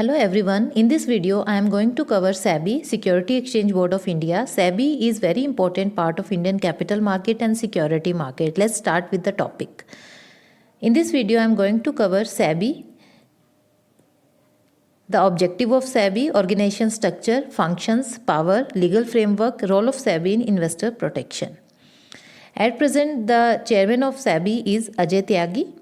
Hello everyone, in this video I am going to cover SEBI, Security Exchange Board of India. SEBI is very important part of Indian capital market and security market. Let's start with the topic. In this video I am going to cover SEBI, the objective of SEBI, organization structure, functions, power, legal framework, role of SEBI in investor protection. At present the chairman of SEBI is Ajay Tyagi.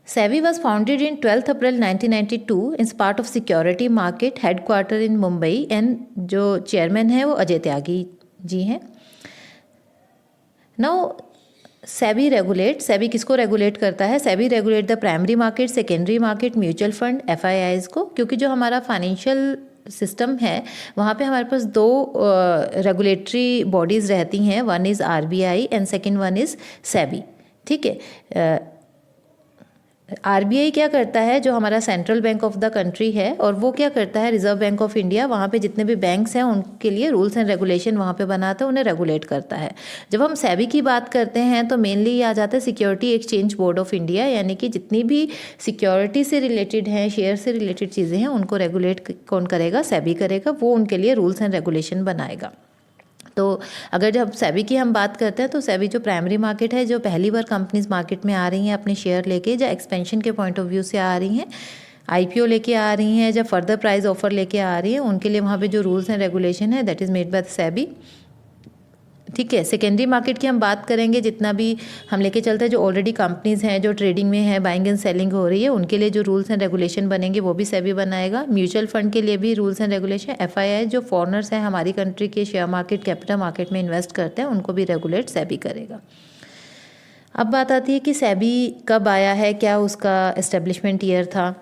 SEBI was founded in 12th April 1992 as part of security market headquarter in Mumbai and जो chairman है वो अजय त्यागी जी हैं. Now SEBI regulate, SEBI किसको regulate करता है? SEBI regulate the primary market, secondary market, mutual fund, FIIs को, क्योंकि जो हमारा financial सिस्टम है वहाँ पे हमारे पास दो रेगुलेटरी बॉडीज़ रहती हैं. One is RBI and second one is SEBI. ठीक है. RBI क्या करता है, जो हमारा central bank of the country है, और वो क्या करता है, रिजर्व बैंक ऑफ इंडिया, वहाँ पे जितने भी बैंक्स हैं उनके लिए रूल्स एंड रेगुलेशन वहाँ पे बनाता है, उन्हें रेगुलेट करता है. जब हम SEBI की बात करते हैं तो मेनली ये आ जाता है security exchange board of India, यानी कि जितनी भी सिक्योरिटी से रिलेटेड हैं, शेयर से रिलेटेड चीज़ें हैं, उनको रेगुलेट कौन करेगा? SEBI करेगा. वो उनके लिए रूल्स एंड रेगुलेशन बनाएगा. तो अगर जब SEBI की हम बात करते हैं तो SEBI जो प्राइमरी मार्केट है, जो पहली बार कंपनीज मार्केट में आ रही हैं अपने शेयर लेके, या एक्सपेंशन के पॉइंट ऑफ व्यू से आ रही हैं, IPO लेके आ रही हैं, जब फर्दर प्राइस ऑफर लेके आ रही हैं, उनके लिए वहाँ पे जो रूल्स एंड रेगुलेशन है that is made by SEBI. ठीक है. सेकेंडरी मार्केट की हम बात करेंगे, जितना भी हम लेके चलते हैं, जो ऑलरेडी कंपनीज़ हैं जो ट्रेडिंग में है, बाइंग एंड सेलिंग हो रही है, उनके लिए जो रूल्स एंड रेगुलेशन बनेंगे वो भी SEBI बनाएगा. म्यूचुअल फंड के लिए भी रूल्स एंड रेगुलेशन. FII जो फॉरनर्स हैं हमारी कंट्री के शेयर मार्केट, कैपिटल मार्केट में इन्वेस्ट करते हैं, उनको भी रेगुलेट SEBI करेगा. अब बात आती है कि SEBI कब आया है, क्या उसका एस्टेब्लिशमेंट ईयर था.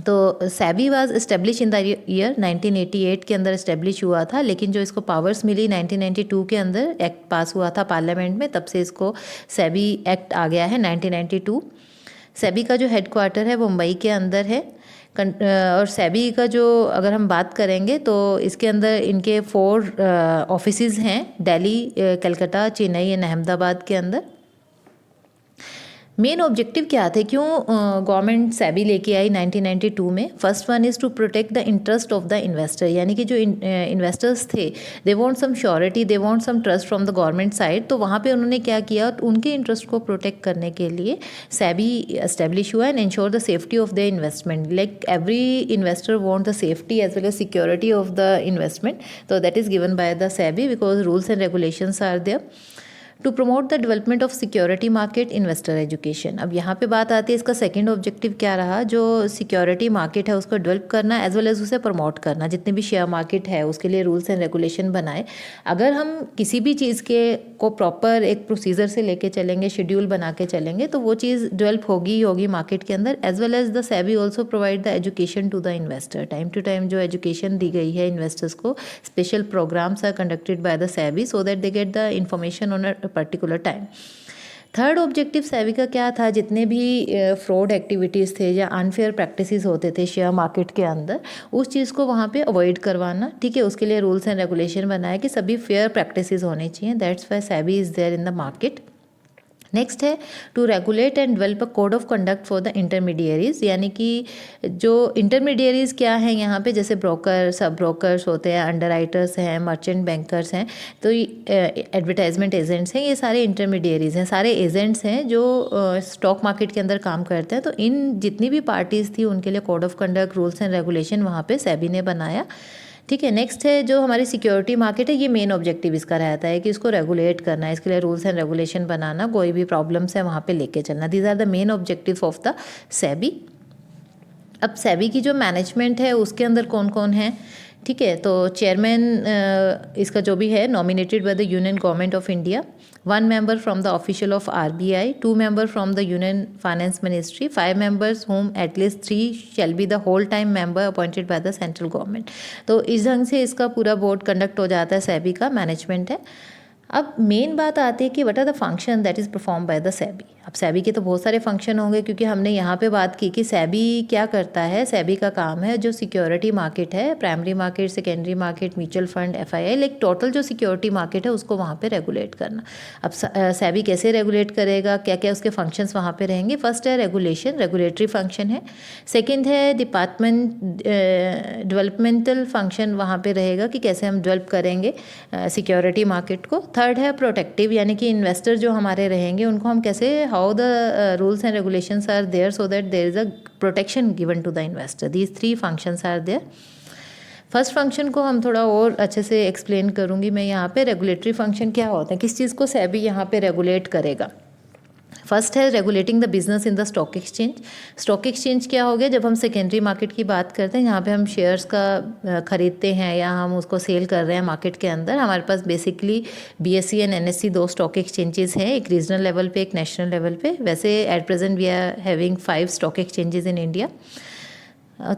तो SEBI was establish in the year 1988 के अंदर इस्टेब्लिश हुआ था, लेकिन जो इसको पावर्स मिली 1992 के अंदर, एक्ट पास हुआ था पार्लियामेंट में, तब से इसको SEBI एक्ट आ गया है 1992. SEBI का जो हेडक्वार्टर है वो मुंबई के अंदर है. और SEBI का जो अगर हम बात करेंगे तो इसके अंदर इनके 4 ऑफिसेज हैं, दिल्ली, कलकत्ता, चेन्नई एंड अहमदाबाद के अंदर. मेन ऑब्जेक्टिव क्या थे, क्यों गवर्नमेंट SEBI लेके आई 1992 में? First one is to protect the interest of the investor, यानी कि जो इन्वेस्टर्स थे they want some surety, they want some trust from the government side. तो वहाँ पे उन्होंने क्या किया, उनके इंटरेस्ट को प्रोटेक्ट करने के लिए SEBI एस्टेब्लिश हुआ and ensure the safety of the investment. Like every investor want the safety as well as security of the investment. तो that is given by the SEBI because rules and regulations are there. To promote the development of security market, investor education. अब यहाँ पे बात आती है इसका second objective क्या रहा, जो सिक्योरिटी मार्केट है उसको डेवलप करना एज वेल एज उसे प्रमोट करना. जितने भी शेयर मार्केट है उसके लिए रूल्स एंड रेगुलेशन बनाए. अगर हम किसी भी चीज़ के को प्रॉपर एक प्रोसीजर से लेके चलेंगे, शेड्यूल बना के चलेंगे, तो वो चीज़ डेवलप होगी ही होगी मार्केट के अंदर. As well as the SEBI also provide the education to the investor. Time to time जो एजुकेशन दी गई है इन्वेस्टर्स को, special programmes are conducted by the SEBI so that they get the information on a particular time. Third objective SEBI का क्या था, जितने भी फ्रॉड एक्टिविटीज़ थे या अनफेयर प्रैक्टिसेस होते थे शेयर मार्केट के अंदर, उस चीज़ को वहाँ पे अवॉइड करवाना. ठीक है. उसके लिए रूल्स एंड रेगुलेशन बनाया कि सभी फेयर प्रैक्टिसेस होने चाहिए. That's why SEBI is there in the market. Next है to regulate and develop a code of conduct for the intermediaries, यानी कि जो इंटरमीडियरीज क्या हैं यहाँ पे, जैसे ब्रोकर, सब ब्रोकर्स होते हैं, अंडर राइटर्स हैं, मर्चेंट बैंकर्स हैं, तो एडवर्टाइजमेंट एजेंट्स हैं, ये सारे इंटरमीडियरीज हैं, सारे एजेंट्स हैं जो स्टॉक मार्केट के अंदर काम करते हैं. तो इन जितनी भी पार्टीज़ थी उनके लिए code of conduct, rules and regulation वहाँ पे SEBI ने बनाया. ठीक है. नेक्स्ट है जो हमारी सिक्योरिटी मार्केट है, ये मेन ऑब्जेक्टिव इसका रहता है कि इसको रेगुलेट करना है, इसके लिए रूल्स एंड रेगुलेशन बनाना, कोई भी प्रॉब्लम्स है वहाँ पे लेके चलना. These are the main objective of the SEBI. अब SEBI की जो मैनेजमेंट है उसके अंदर कौन कौन है? ठीक है. तो चेयरमैन इसका जो भी है nominated by the union government of India, 1 member from the official of RBI, 2 members from the Union Finance Ministry, 5 members whom at least 3 shall be the whole time member appointed by the central government. तो इस ढंग से इसका पूरा board conduct हो जाता है, SEBI का मैनेजमेंट है. अब मेन बात आती है कि what are the function that is perform by the SEBI. अब सेबी के तो बहुत सारे फंक्शन होंगे, क्योंकि हमने यहाँ पे बात की कि सेबी क्या करता है। सेबी का काम है जो सिक्योरिटी मार्केट है, primary market, secondary market, mutual fund, FII, like total जो सिक्योरिटी मार्केट है उसको वहाँ पे रेगुलेट करना। अब सेबी कैसे रेगुलेट करेगा, क्या क्या उसके फंक्शंस वहाँ पे रहेंगे। फर्स्ट है रेगुलेशन, रेगुलेटरी फंक्शन है। सेकेंड है डेवलपमेंटल फंक्शन वहाँ पे रहेगा कि कैसे हम डेवलप करेंगे सिक्योरिटी मार्केट को। थर्ड है प्रोटेक्टिव, यानी कि इन्वेस्टर जो हमारे रहेंगे उनको हम कैसे, how the rules and regulations are there so that there is a protection given to the investor. These 3 functions are there. First function को हम थोड़ा और अच्छे से एक्सप्लेन करूँगी मैं यहाँ पे। रेगुलेटरी फंक्शन क्या होता है, किस चीज़ को सेबी यहाँ पे रेगुलेट करेगा। फर्स्ट है regulating the business in the stock exchange. Stock exchange क्या हो गया, जब हम सेकेंडरी मार्केट की बात करते हैं, यहाँ पे हम शेयर्स का खरीदते हैं या हम उसको सेल कर रहे हैं मार्केट के अंदर। हमारे पास basically BSE and NSE 2 stock exchanges हैं, एक रीजनल लेवल पे, एक नेशनल लेवल पे। वैसे at present we are having 5 stock exchanges in India,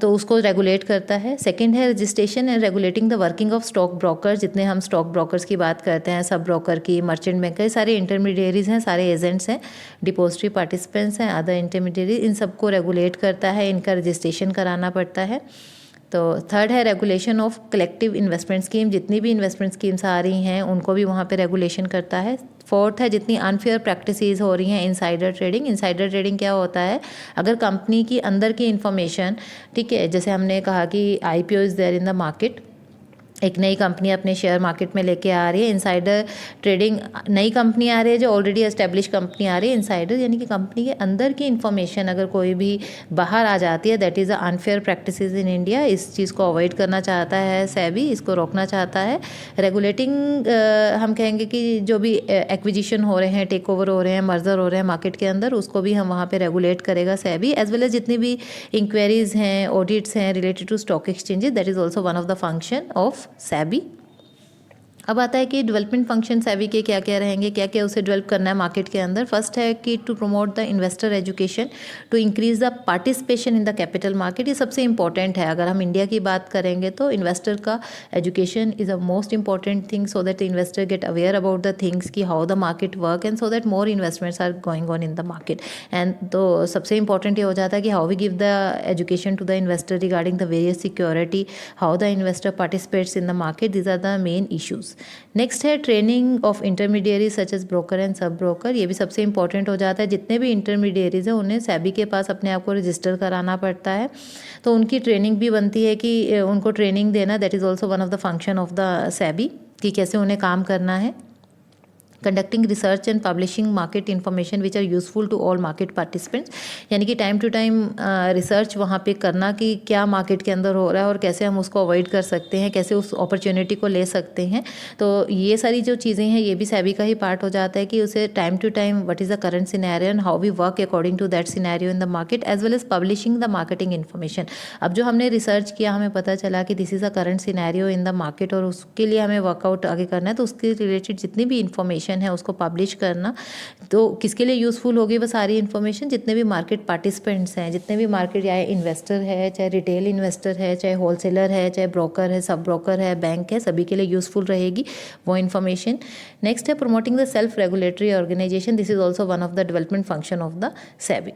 तो उसको रेगुलेट करता है। सेकंड है registration and regulating the working of stock broker. जितने हम स्टॉक ब्रोकर्स की बात करते हैं, सब ब्रोकर की, मर्चेंट बैंक, सारे इंटरमीडियरीज हैं, सारे एजेंट्स हैं, डिपोजिटरी पार्टिसिपेंट्स हैं, अदर इंटरमीडियरी, इन सबको रेगुलेट करता है, इनका रजिस्ट्रेशन कराना पड़ता है। तो थर्ड है regulation of collective investment scheme. जितनी भी इन्वेस्टमेंट स्कीम्स आ रही हैं उनको भी वहाँ पे रेगुलेशन करता है। फोर्थ है जितनी अनफेयर प्रैक्टिसेस हो रही हैं, इनसाइडर ट्रेडिंग। इनसाइडर ट्रेडिंग क्या होता है, अगर कंपनी की अंदर की इन्फॉर्मेशन, ठीक है, जैसे हमने कहा कि IPO is there in the market, एक नई कंपनी अपने शेयर मार्केट में लेके आ रही है। इनसाइडर ट्रेडिंग, नई कंपनी आ रही है जो ऑलरेडी एस्टेब्लिश कंपनी आ रही है। इनसाइडर यानी कि कंपनी के अंदर की इन्फॉर्मेशन अगर कोई भी बाहर आ जाती है, that is a unfair practices in India. इस चीज़ को अवॉइड करना चाहता है सेबी, इसको रोकना चाहता है। रेगुलेटिंग, हम कहेंगे कि जो भी एक्विजिशन हो रहे हैं, टेक ओवर हो रहे हैं, मर्जर हो रहे हैं मार्केट के अंदर, उसको भी हम वहाँ पर रेगुलेट करेगा सेबी। एज वेल एज जितनी भी इंक्वायरीज हैं, ऑडिट्स हैं related to stock exchanges, that is also one of the function of SEBI. अब आता है कि डेवलपमेंट फंक्शन सेबी के क्या क्या रहेंगे, क्या क्या उसे डेवलप करना है मार्केट के अंदर। फर्स्ट है कि to promote the investor education, to increase the participation in the capital market. ये सबसे इंपॉर्टेंट है। अगर हम इंडिया की बात करेंगे तो इन्वेस्टर का education is a most important thing, so that investor get aware about the things की how the market work, and so that more investments are going on in the market. And तो सबसे important ये हो जाता है कि how we give the education to the investor regarding the various security, how the investor participates in the market. These are the main issues. Next है training of intermediary such as broker and sub broker. ये भी सबसे important हो जाता है। जितने भी intermediaries हैं उन्हें सेबी के पास अपने आप को रजिस्टर कराना पड़ता है, तो उनकी ट्रेनिंग भी बनती है कि उनको ट्रेनिंग देना। That is also one of the function of the SEBI कि कैसे उन्हें काम करना है। Conducting research and publishing market information which are useful to all market participants, यानी कि टाइम टू टाइम रिसर्च वहाँ पे करना कि क्या मार्केट के अंदर हो रहा है और कैसे हम उसको अवॉइड कर सकते हैं, कैसे उस अपॉर्चुनिटी को ले सकते हैं। तो ये सारी जो चीज़ें हैं ये भी सेबी का ही पार्ट हो जाता है कि उसे time to time what is the current scenario and how we work according to that scenario in the market, as well as publishing the marketing information. अब जो हमने रिसर्च किया, हमें पता चला कि this is a current scenario in the market और उसके लिए हमें वर्कआउट आगे करना है, तो उसके रिलेटेड जितनी भी इन्फॉर्मेशन है उसको पब्लिश करना। तो किसके लिए यूज़फुल होगी वो सारी इन्फॉर्मेशन, जितने भी मार्केट पार्टिसिपेंट्स हैं, जितने भी मार्केट, चाहे इन्वेस्टर है, चाहे रिटेल इन्वेस्टर है, चाहे होलसेलर है, चाहे ब्रोकर है, सब ब्रोकर है, बैंक है, सभी के लिए यूज़फुल रहेगी वो इन्फॉर्मेशन। नेक्स्ट है promoting the self regulatory organisation. This is also one of the development function of the SEBI.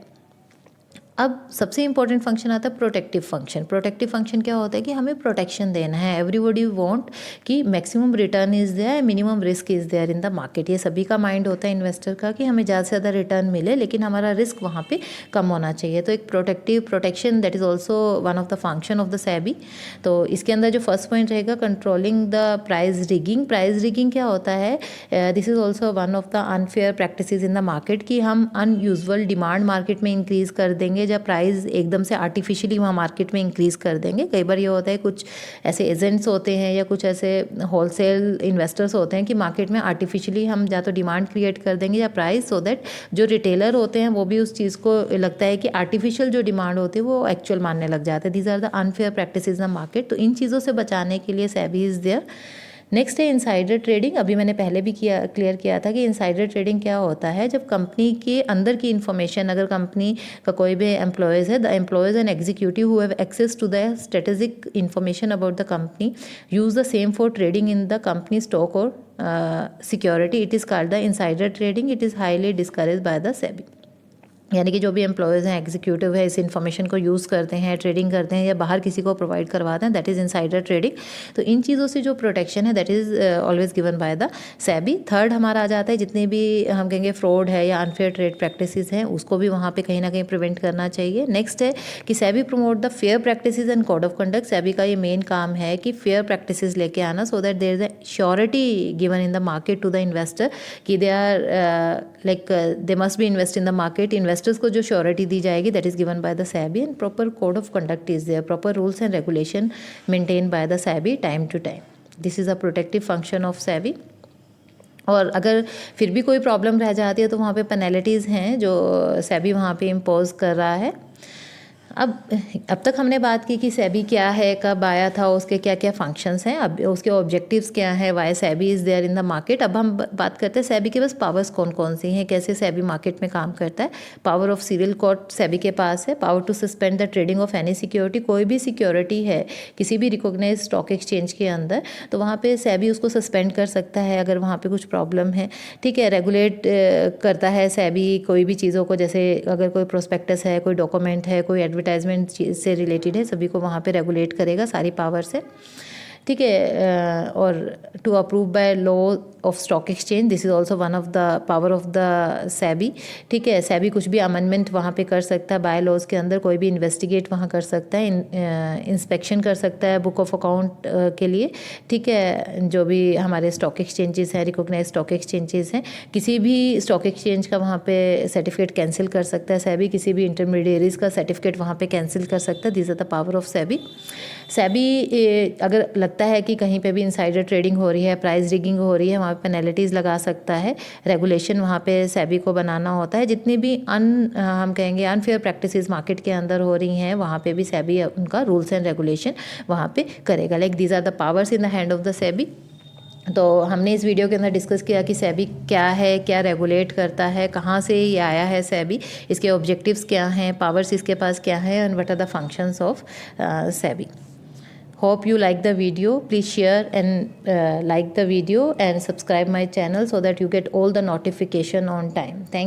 अब सबसे इंपॉर्टेंट फंक्शन आता है प्रोटेक्टिव फंक्शन। प्रोटेक्टिव फंक्शन क्या होता है कि हमें प्रोटेक्शन देना है। एवरीबॉडी वांट कि maximum return is there, minimum risk is there in the market. ये सभी का माइंड होता है इन्वेस्टर का कि हमें ज़्यादा से ज़्यादा रिटर्न मिले, लेकिन हमारा रिस्क वहाँ पे कम होना चाहिए। तो एक protection that is also one of the function of the SEBI. तो इसके अंदर जो फर्स्ट पॉइंट रहेगा controlling the price rigging. Price rigging क्या होता है, this is also one of the unfair practices in the market कि हम अनयूजुअल डिमांड मार्केट में इंक्रीज़ कर देंगे जब प्राइस एकदम से आर्टिफिशियली वहाँ मार्केट में इंक्रीज़ कर देंगे। कई बार ये होता है कुछ ऐसे एजेंट्स होते हैं या कुछ ऐसे होलसेल इन्वेस्टर्स होते हैं कि मार्केट में आर्टिफिशियली हम या तो डिमांड क्रिएट कर देंगे या प्राइस, सो दैट जो रिटेलर होते हैं वो भी उस चीज़ को लगता है कि आर्टिफिशियल जो डिमांड होती है वो एक्चुअल मानने लग जाते हैं। These are the unfair practices in the market. तो इन चीज़ों से बचाने के लिए सेबी इज़ देयर। नेक्स्ट है इनसाइडर ट्रेडिंग। अभी मैंने पहले भी क्लियर किया था कि इनसाइडर ट्रेडिंग क्या होता है। जब कंपनी के अंदर की इन्फॉर्मेशन, अगर कंपनी का कोई भी एम्प्लॉयज़ है, the employees and executive who have access to the strategic information about the company use the same for trading in the company stock और security, it is called the insider trading. It is highly discourage by the SEBI. यानी कि जो भी employees हैं, executive है, इस information को use करते हैं, ट्रेडिंग करते हैं या बाहर किसी को प्रोवाइड करवाते हैं, दैट इज़ इनसाइडर ट्रेडिंग। तो इन चीज़ों से जो प्रोटेक्शन है that is always given by the SEBI. Third हमारा आ जाता है जितने भी हम कहेंगे फ्रॉड है या अनफेयर ट्रेड प्रैक्टिसेस हैं, उसको भी वहाँ पे कहीं ना कहीं प्रिवेंट करना चाहिए। नेक्स्ट है कि SEBI promote the fair practices and code of conduct. SEBI का ये मेन काम है कि फेयर प्रैक्टिसेस लेके आना, so that there is a surety given in the market to the investor कि they are like they must be invest in the market. Investors को जो श्योरिटी दी जाएगी that is given by the SEBI and proper code of conduct is there, proper rules and regulation maintain by the SEBI time to time. This is a protective function of SEBI. और अगर फिर भी कोई प्रॉब्लम रह जाती है तो वहाँ पे पेनल्टीज़ हैं जो सेबी वहाँ पे इम्पोज कर रहा है। अब तक हमने बात की कि सेबी क्या है, कब आया था, उसके क्या क्या फंक्शंस हैं, अब उसके ऑब्जेक्टिव्स क्या हैं, why SEBI is there in the market. अब हम बात करते हैं सेबी के पास पावर्स कौन कौन सी हैं, कैसे सेबी मार्केट में काम करता है। Power of civil court SEBI के पास है। Power to suspend the trading of any security, कोई भी सिक्योरिटी है किसी भी रिकॉग्नाइज स्टॉक एक्सचेंज के अंदर, तो वहाँ पे सेबी उसको सस्पेंड कर सकता है अगर वहाँ पे कुछ प्रॉब्लम है। ठीक है, रेगुलेट करता है सेबी कोई भी चीज़ों को, जैसे अगर कोई प्रोस्पेक्टस है, कोई डॉक्यूमेंट है, कोई एडवर्टाइजमेंट से रिलेटेड है, सभी को वहाँ पे रेगुलेट करेगा सारी पावर से। ठीक है, और to approve bylaw of stock exchange, this is also one of the power of the SEBI. ठीक है, सेबी कुछ भी अमेंडमेंट वहाँ पे कर सकता है, बाय लॉज के अंदर कोई भी इन्वेस्टिगेट वहाँ कर सकता है, इंस्पेक्शन कर सकता है बुक ऑफ अकाउंट के लिए। ठीक है, जो भी हमारे स्टॉक एक्सचेंजेस हैं, रिकॉग्नाइज स्टॉक एक्सचेंजेस हैं, किसी भी स्टॉक एक्सचेंज का वहाँ पे सर्टिफिकेट कैंसिल कर सकता है सेबी, किसी भी इंटरमीडियरीज का सर्टिफिकेट वहाँ पे कैंसिल कर सकता है। This are the power of SEBI. SEBI अगर लगता है कि कहीं पे भी इनसाइडर ट्रेडिंग हो रही है, प्राइस रिगिंग हो रही है, वहाँ पे पेनल्टीज़ लगा सकता है। रेगुलेशन वहाँ पे सेबी को बनाना होता है। जितनी भी हम कहेंगे अनफेयर प्रैक्टिसेस मार्केट के अंदर हो रही हैं, वहाँ पे भी सेबी उनका रूल्स एंड रेगुलेशन वहाँ पे करेगा। Like these are the powers in the hand of the SEBI. तो हमने इस वीडियो के अंदर डिस्कस किया कि सेबी क्या है, क्या रेगुलेट करता है, कहाँ से ये आया है सेबी, इसके ऑब्जेक्टिव्स क्या हैं, पावर्स इसके पास क्या है, and what are the functions of SEBI. Hope you like the video. Please share and like the video and subscribe my channel so that you get all the notification on time. Thank you.